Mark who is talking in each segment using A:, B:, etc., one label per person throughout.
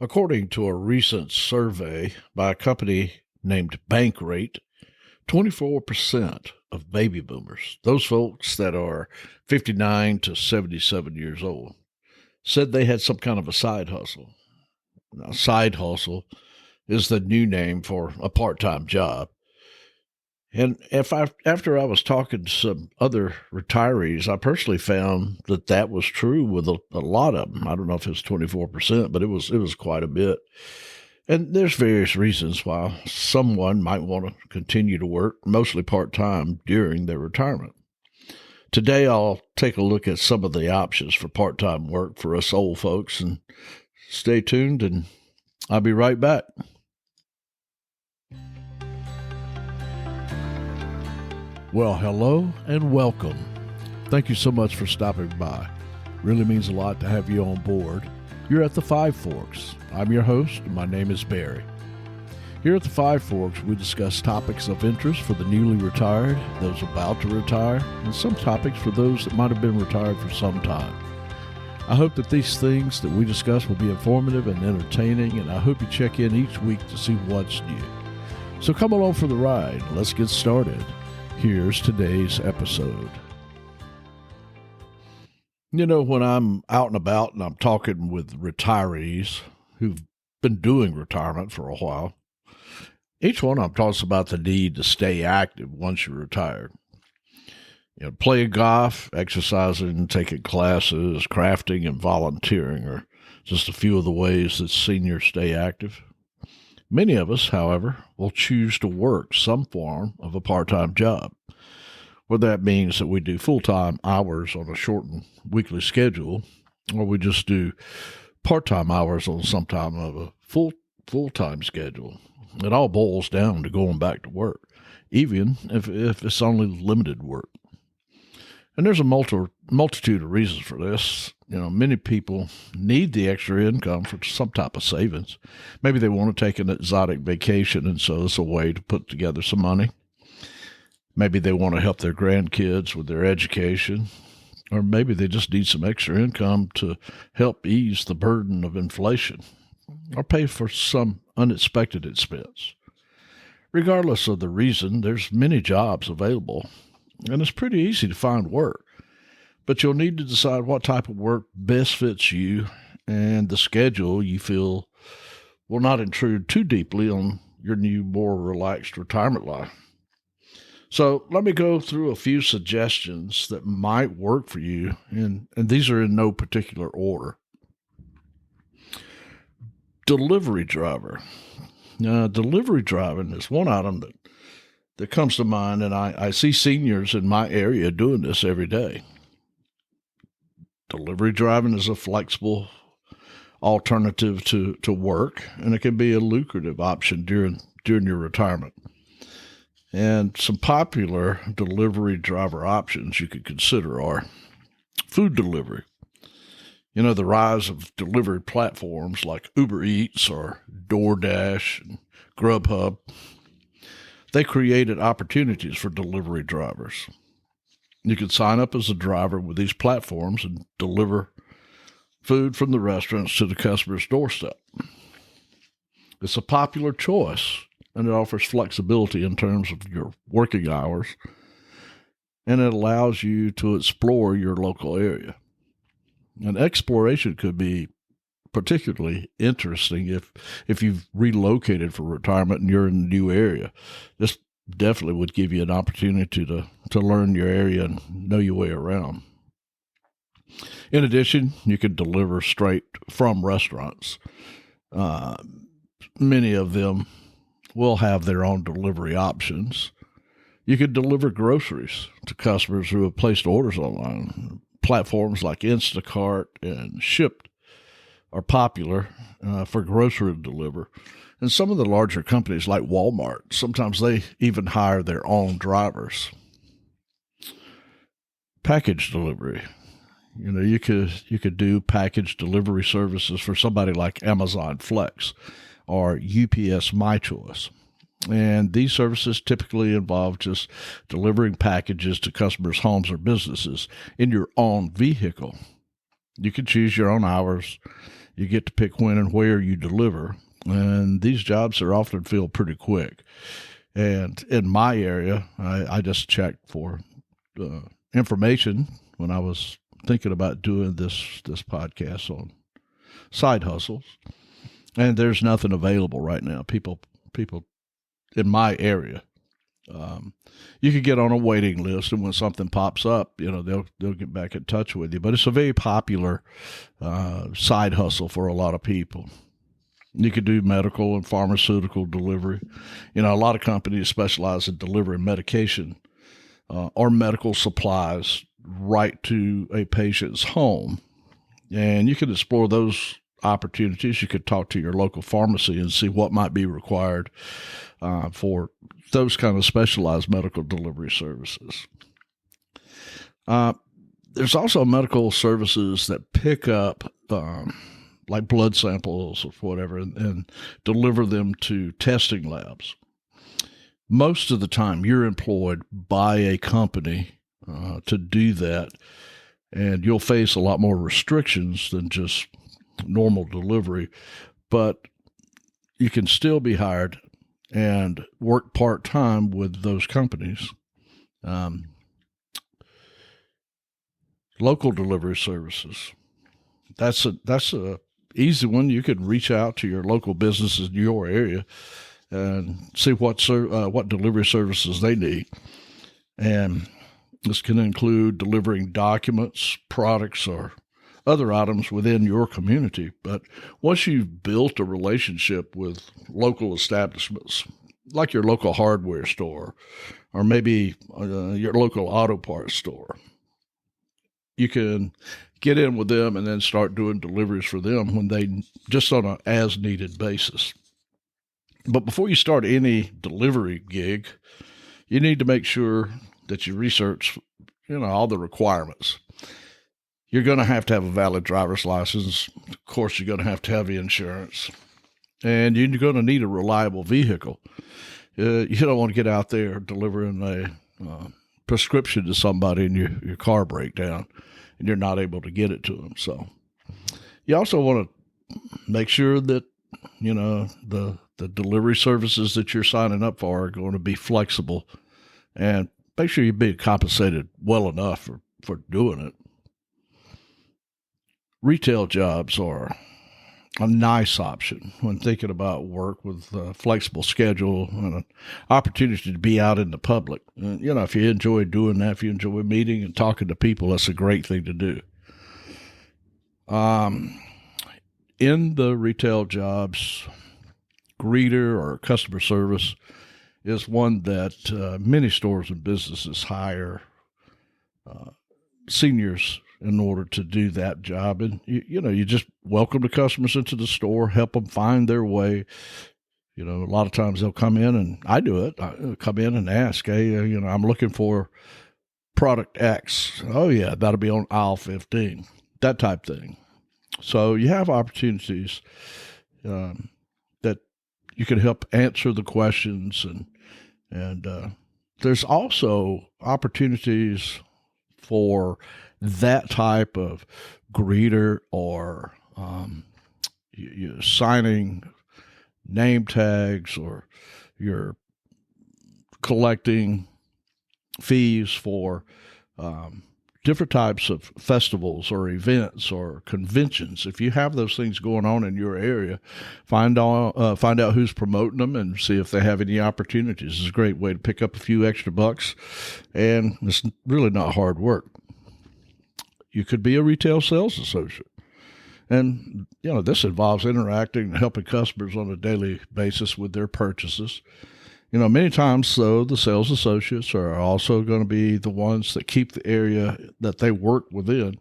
A: According to a recent survey by a company named Bankrate, 24% of baby boomers, those folks that are 59 to 77 years old, said they had some kind of a side hustle. Now, side hustle is the new name for a part time job. And after I was talking to some other retirees, I personally found that was true with a lot of them. I don't know if it's 24%, but it was quite a bit. And there's various reasons why someone might want to continue to work, mostly part time, during their retirement. Today, I'll take a look at some of the options for part time work for us old folks. And stay tuned, and I'll be right back. Well, hello and welcome. Thank you so much for stopping by. Really means a lot to have you on board. You're at the Five Forks. I'm your host, and my name is Barry. Here at the Five Forks, we discuss topics of interest for the newly retired, those about to retire, and some topics for those that might have been retired for some time. I hope that these things that we discuss will be informative and entertaining, and I hope you check in each week to see what's new. So come along for the ride. Let's get started. Here's today's episode. You know, when I'm out and about and I'm talking with retirees who've been doing retirement for a while, each one of them talks about the need to stay active once you're retired. You know, playing golf, exercising, taking classes, crafting, and volunteering are just a few of the ways that seniors stay active. Many of us, however, will choose to work some form of a part-time job, whether that means that we do full-time hours on a shortened weekly schedule, or we just do part-time hours on some time of a full-time schedule. It all boils down to going back to work, even if it's only limited work. And there's a multitude of reasons for this. You know, many people need the extra income for some type of savings. Maybe they want to take an exotic vacation, and so it's a way to put together some money. Maybe they want to help their grandkids with their education, or maybe they just need some extra income to help ease the burden of inflation, or pay for some unexpected expense. Regardless of the reason, there's many jobs available, and it's pretty easy to find work. But you'll need to decide what type of work best fits you and the schedule you feel will not intrude too deeply on your new, more relaxed retirement life. So let me go through a few suggestions that might work for you, and these are in no particular order. Delivery driver. Now, delivery driving is one item that comes to mind, and I see seniors in my area doing this every day. Delivery driving is a flexible alternative to work, and it can be a lucrative option during your retirement. And some popular delivery driver options you could consider are food delivery. You know, the rise of delivery platforms like Uber Eats or DoorDash and Grubhub, they created opportunities for delivery drivers. You can sign up as a driver with these platforms and deliver food from the restaurants to the customer's doorstep. It's a popular choice, and it offers flexibility in terms of your working hours, and it allows you to explore your local area. And exploration could be particularly interesting if you've relocated for retirement and you're in a new area. This definitely would give you an opportunity to learn your area and know your way around. In addition, you can deliver straight from restaurants. Many of them will have their own delivery options. You can deliver groceries to customers who have placed orders online. Platforms like Instacart and Shipt are popular for grocery delivery. And some of the larger companies like Walmart, sometimes they even hire their own drivers. Package delivery. You know, you could do package delivery services for somebody like Amazon Flex or UPS My Choice. And these services typically involve just delivering packages to customers' homes or businesses in your own vehicle. You can choose your own hours You get to pick when and where you deliver. And these jobs are often filled pretty quick. And in my area, I just checked for information when I was thinking about doing this podcast on side hustles. And there's nothing available right now. People in my area, you could get on a waiting list, and when something pops up, they'll get back in touch with you. But it's a very popular side hustle for a lot of people. You could do medical and pharmaceutical delivery. A lot of companies specialize in delivering medication or medical supplies right to a patient's home. And you can explore those opportunities. You could talk to your local pharmacy and see what might be required for those kind of specialized medical delivery services. There's also medical services that pick up like blood samples or whatever and deliver them to testing labs. Most of the time, you're employed by a company to do that, and you'll face a lot more restrictions than just normal delivery, but you can still be hired and work part-time with those companies. Local delivery services. That's a easy one. You could reach out to your local businesses in your area and see what delivery services they need. And this can include delivering documents, products, or other items within your community. But once you've built a relationship with local establishments, like your local hardware store, or maybe your local auto parts store, you can get in with them and then start doing deliveries for them when they just on an as-needed basis. But before you start any delivery gig, you need to make sure that you research, all the requirements. You're going to have a valid driver's license. Of course, you're going to have insurance. And you're going to need a reliable vehicle. You don't want to get out there delivering a prescription to somebody and your car break down and you're not able to get it to them. So you also want to make sure that, the delivery services that you're signing up for are going to be flexible, and make sure you're being compensated well enough for doing it. Retail jobs are a nice option when thinking about work with a flexible schedule and an opportunity to be out in the public. And, if you enjoy doing that, if you enjoy meeting and talking to people, that's a great thing to do. In the retail jobs, greeter or customer service is one that many stores and businesses hire seniors in order to do that job. And, you just welcome the customers into the store, help them find their way. A lot of times they'll come in, and I do it. I come in and ask, hey, I'm looking for product X. Oh, yeah, that'll be on aisle 15, that type thing. So you have opportunities that you can help answer the questions, and there's also opportunities for that type of greeter or you're signing name tags, or you're collecting fees for different types of festivals or events or conventions. If you have those things going on in your area, find out who's promoting them and see if they have any opportunities. It's a great way to pick up a few extra bucks, and it's really not hard work. You could be a retail sales associate. And, this involves interacting and helping customers on a daily basis with their purchases. Many times, though, the sales associates are also going to be the ones that keep the area that they work within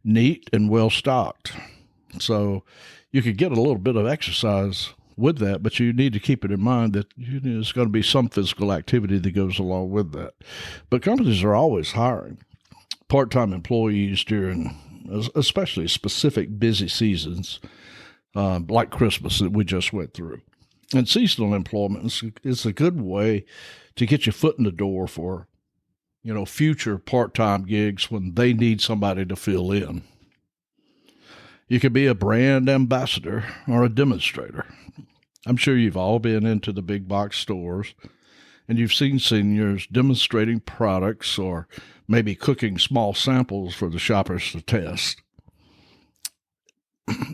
A: neat and well stocked. So you could get a little bit of exercise with that, but you need to keep it in mind that there's going to be some physical activity that goes along with that. But companies are always hiring part-time employees during, especially specific busy seasons, like Christmas that we just went through. And seasonal employment is a good way to get your foot in the door for, future part-time gigs when they need somebody to fill in. You could be a brand ambassador or a demonstrator. I'm sure you've all been into the big box stores and you've seen seniors demonstrating products or maybe cooking small samples for the shoppers to test.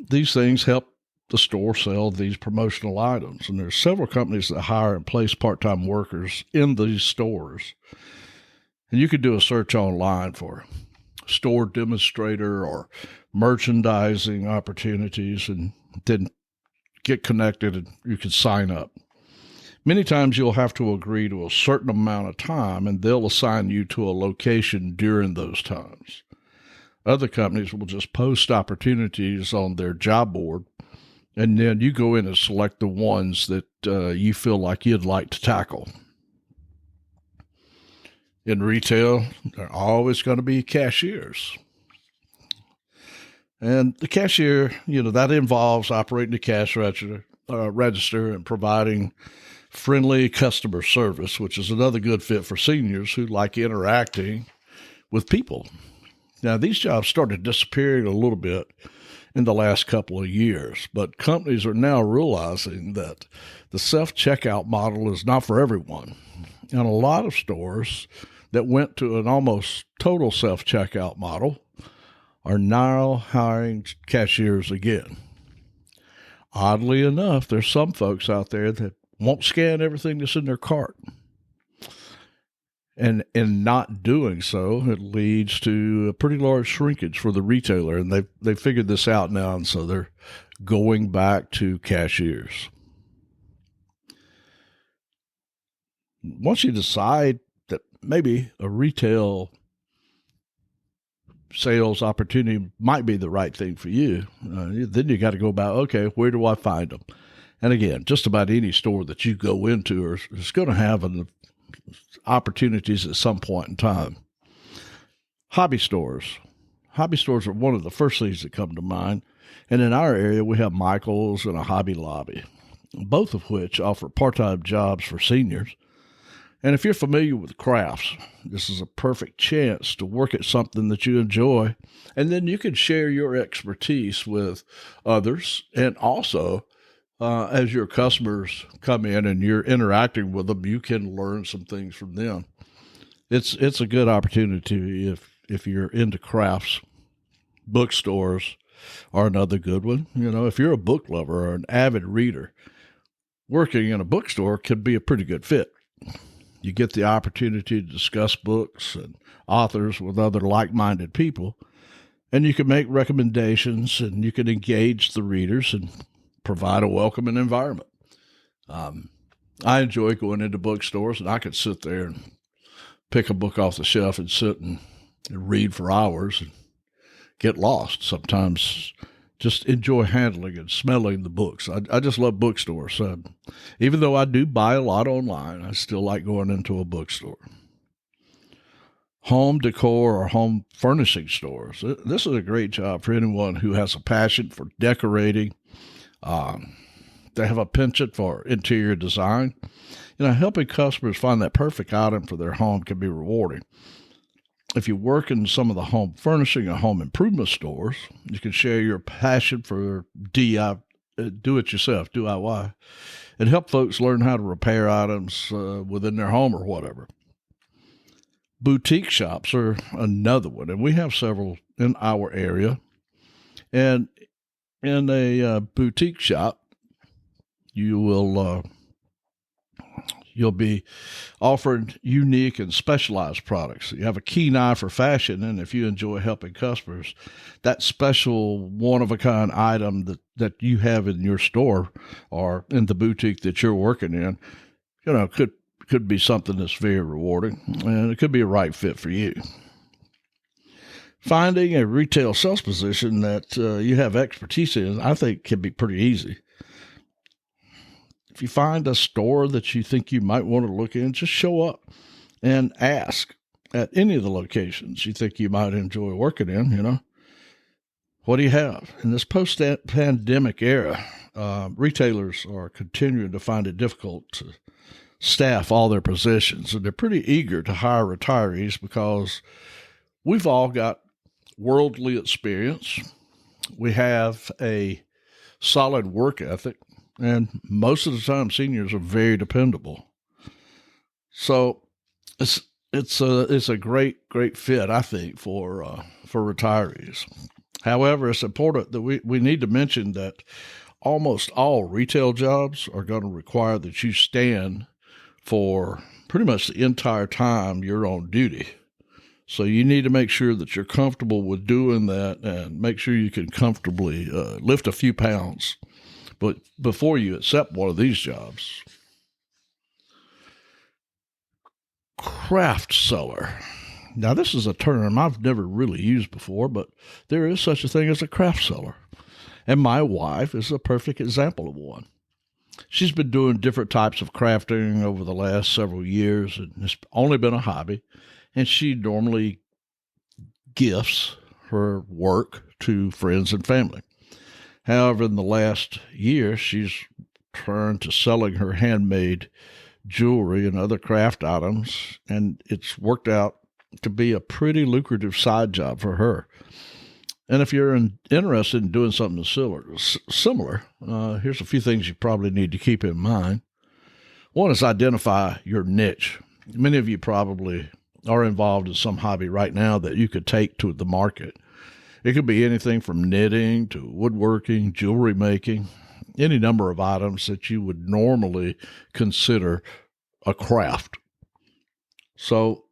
A: These things help the store sell these promotional items, and there's several companies that hire and place part-time workers in these stores. And you could do a search online for store demonstrator or merchandising opportunities and then get connected and you can sign up. Many times you'll have to agree to a certain amount of time and they'll assign you to a location during those times. Other companies will just post opportunities on their job board, and then you go in and select the ones that you feel like you'd like to tackle. In retail, there are always going to be cashiers. And the cashier, that involves operating the cash register and providing friendly customer service, which is another good fit for seniors who like interacting with people. Now, these jobs started disappearing a little bit in the last couple of years, but companies are now realizing that the self-checkout model is not for everyone. And a lot of stores that went to an almost total self-checkout model are now hiring cashiers again. Oddly enough, there's some folks out there that won't scan everything that's in their cart. And in not doing so, it leads to a pretty large shrinkage for the retailer. And they've figured this out now, and so they're going back to cashiers. Once you decide that maybe a retail sales opportunity might be the right thing for you, then you got to go about, okay, where do I find them? And again, just about any store that you go into is going to have opportunities at some point in time. Hobby stores. Hobby stores are one of the first things that come to mind. And in our area, we have Michael's and a Hobby Lobby, both of which offer part-time jobs for seniors. And if you're familiar with crafts, this is a perfect chance to work at something that you enjoy. And then you can share your expertise with others. And also, as your customers come in and you're interacting with them, you can learn some things from them. It's a good opportunity if you're into crafts. Bookstores are another good one. If you're a book lover or an avid reader, working in a bookstore can be a pretty good fit. You get the opportunity to discuss books and authors with other like-minded people, and you can make recommendations and you can engage the readers and provide a welcoming environment. I enjoy going into bookstores, and I could sit there and pick a book off the shelf and sit and read for hours and get lost. Sometimes just enjoy handling and smelling the books. I just love bookstores. Even though I do buy a lot online, I still like going into a bookstore. Home decor or home furnishing stores. This is a great job for anyone who has a passion for decorating. They have a penchant for interior design. Helping customers find that perfect item for their home can be rewarding. If you work in some of the home furnishing and home improvement stores, you can share your passion for do-it-yourself, DIY, and help folks learn how to repair items within their home or whatever. Boutique shops are another one, and we have several in our area. And in a boutique shop, you'll be offered unique and specialized products. You have a keen eye for fashion, and if you enjoy helping customers, that special one-of-a-kind item that you have in your store or in the boutique that you're working in, could be something that's very rewarding, and it could be a right fit for you. Finding a retail sales position that you have expertise in, I think, can be pretty easy. If you find a store that you think you might want to look in, just show up and ask at any of the locations you think you might enjoy working in, What do you have? In this post-pandemic era, retailers are continuing to find it difficult to staff all their positions, and they're pretty eager to hire retirees because we've all got worldly experience. We have a solid work ethic, and most of the time, seniors are very dependable. So it's a great fit, I think, for retirees. However, it's important that we need to mention that almost all retail jobs are going to require that you stand for pretty much the entire time you're on duty. So you need to make sure that you're comfortable with doing that and make sure you can comfortably lift a few pounds but before you accept one of these jobs. Craft seller. Now, this is a term I've never really used before, but there is such a thing as a craft seller. And my wife is a perfect example of one. She's been doing different types of crafting over the last several years, and it's only been a hobby. And she normally gifts her work to friends and family. However, in the last year, she's turned to selling her handmade jewelry and other craft items, and it's worked out to be a pretty lucrative side job for her. And if you're interested in doing something similar, here's a few things you probably need to keep in mind. One is identify your niche. Many of you probably are involved in some hobby right now that you could take to the market. It could be anything from knitting to woodworking, jewelry making, any number of items that you would normally consider a craft. So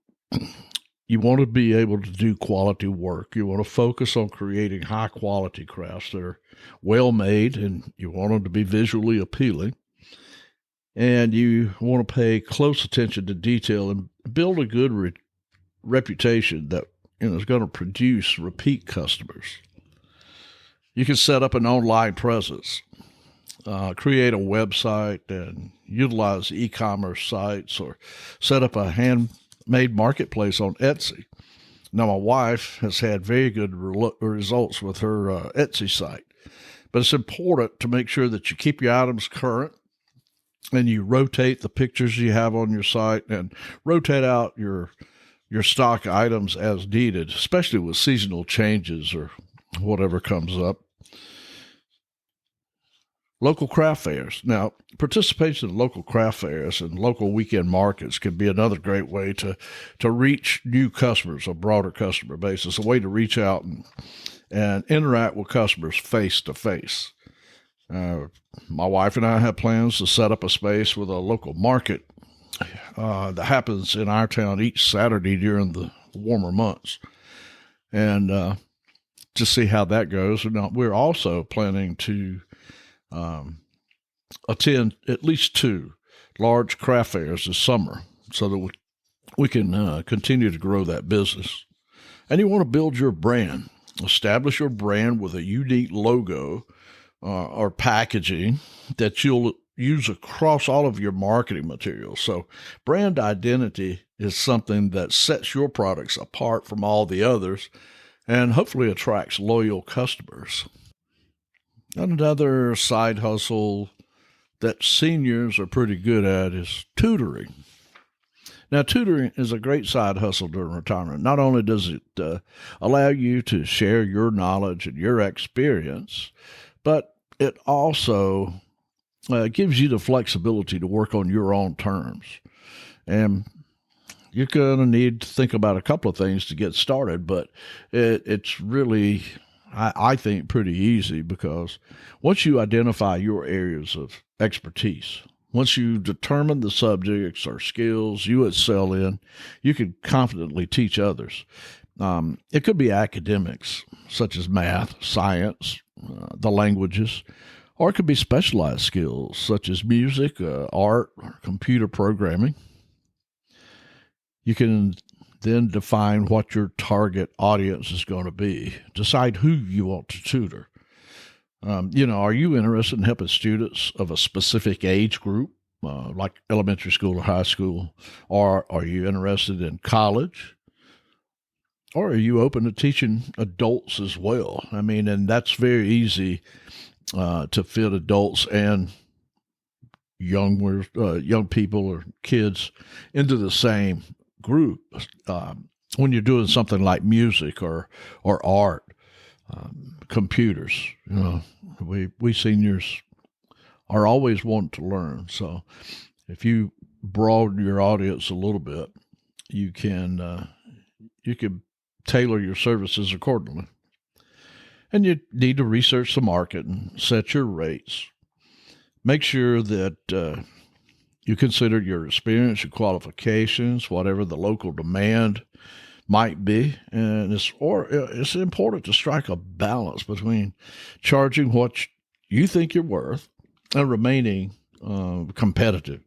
A: you want to be able to do quality work. You want to focus on creating high quality crafts that are well made, and you want them to be visually appealing. And you want to pay close attention to detail and build a good reputation that is going to produce repeat customers. You can set up an online presence, create a website, and utilize e-commerce sites, or set up a handmade marketplace on Etsy. Now, my wife has had very good results with her Etsy site, but it's important to make sure that you keep your items current and you rotate the pictures you have on your site and rotate out your stock items as needed, especially with seasonal changes or whatever comes up. Local craft fairs. Now, participation in local craft fairs and local weekend markets can be another great way to reach new customers, a broader customer base. It's a way to reach out and interact with customers face to face. My wife and I have plans to set up a space with a local market that happens in our town each Saturday during the warmer months, and to see how that goes. Now, we're also planning to attend at least 2 large craft fairs this summer so that we can continue to grow that business. And you want to build your brand. Establish your brand with a unique logo or packaging that you'll use across all of your marketing materials. So brand identity is something that sets your products apart from all the others and hopefully attracts loyal customers. Another side hustle that seniors are pretty good at is tutoring. Now, tutoring is a great side hustle during retirement. Not only does it allow you to share your knowledge and your experience, but it also gives you the flexibility to work on your own terms. And you're going to need to think about a couple of things to get started, but it's really, I think, pretty easy, because once you identify your areas of expertise, once you determine the subjects or skills you excel in, you can confidently teach others. It could be academics, such as math, science, the languages, or it could be specialized skills, such as music, art, or computer programming. You can then define what your target audience is going to be. Decide who you want to tutor. Are you interested in helping students of a specific age group, like elementary school or high school? Or are you interested in college? Or are you open to teaching adults as well? And that's very easy to fit adults and young people or kids into the same group when you're doing something like music or art. computers. We seniors are always wanting to learn. So if you broaden your audience a little bit, you can tailor your services accordingly. And you need to research the market and set your rates. Make sure that you consider your experience, your qualifications, whatever the local demand might be. And it's important to strike a balance between charging what you think you're worth and remaining competitive.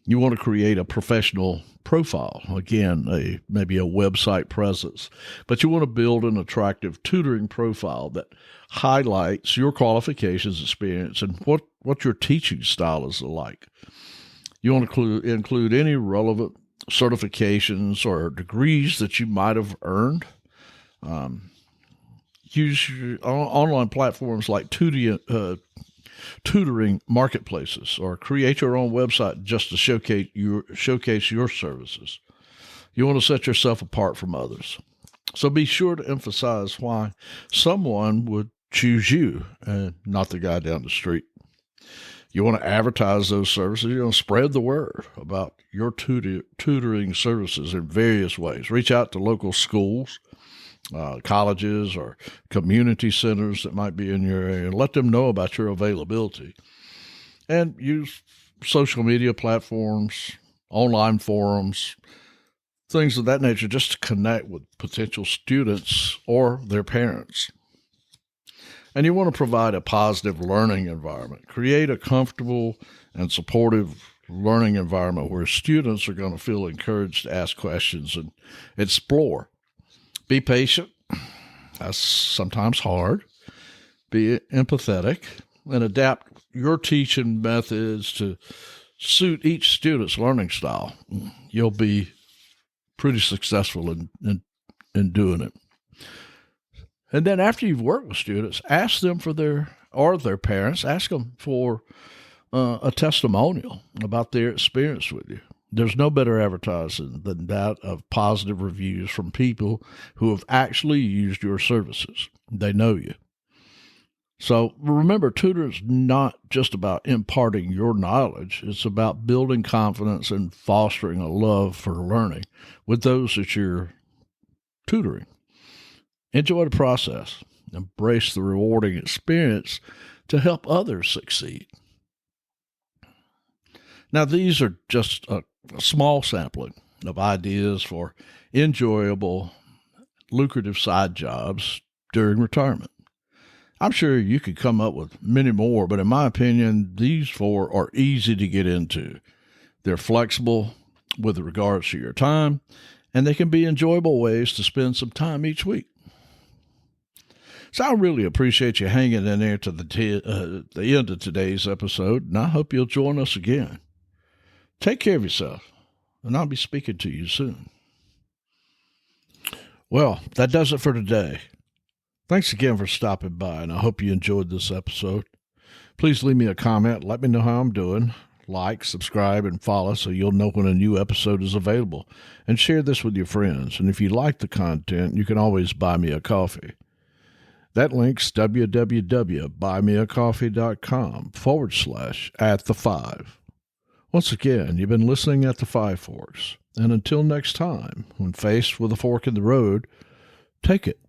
A: You want to create a professional profile, again, maybe a website presence, but you want to build an attractive tutoring profile that highlights your qualifications, experience, and what your teaching style is like. You want to include any relevant certifications or degrees that you might have earned. Use online platforms like tutoring marketplaces, or create your own website just to showcase your services. You want to set yourself apart from others. So be sure to emphasize why someone would choose you and not the guy down the street. You want to advertise those services. You want to spread the word about your tutoring services in various ways. Reach out to local schools, colleges, or community centers that might be in your area, and let them know about your availability. And use social media platforms, online forums, things of that nature, just to connect with potential students or their parents. And you want to provide a positive learning environment. Create a comfortable and supportive learning environment where students are going to feel encouraged to ask questions and explore. Be patient. That's sometimes hard. Be empathetic and adapt your teaching methods to suit each student's learning style. You'll be pretty successful in doing it. And then after you've worked with students, ask them for their parents, ask them for a testimonial about their experience with you. There's no better advertising than that of positive reviews from people who have actually used your services. They know you. So remember, tutoring is not just about imparting your knowledge. It's about building confidence and fostering a love for learning with those that you're tutoring. Enjoy the process. Embrace the rewarding experience to help others succeed. Now, these are just a small sampling of ideas for enjoyable, lucrative side jobs during retirement. I'm sure you could come up with many more, but in my opinion, these 4 are easy to get into. They're flexible with regards to your time, and they can be enjoyable ways to spend some time each week. So I really appreciate you hanging in there to the end of today's episode, and I hope you'll join us again. Take care of yourself, and I'll be speaking to you soon. Well, that does it for today. Thanks again for stopping by, and I hope you enjoyed this episode. Please leave me a comment. Let me know how I'm doing. Like, subscribe, and follow so you'll know when a new episode is available. And share this with your friends. And if you like the content, you can always buy me a coffee. That link's www.buymeacoffee.com/@the5. Once again, you've been listening at the Five Forks. And until next time, when faced with a fork in the road, take it.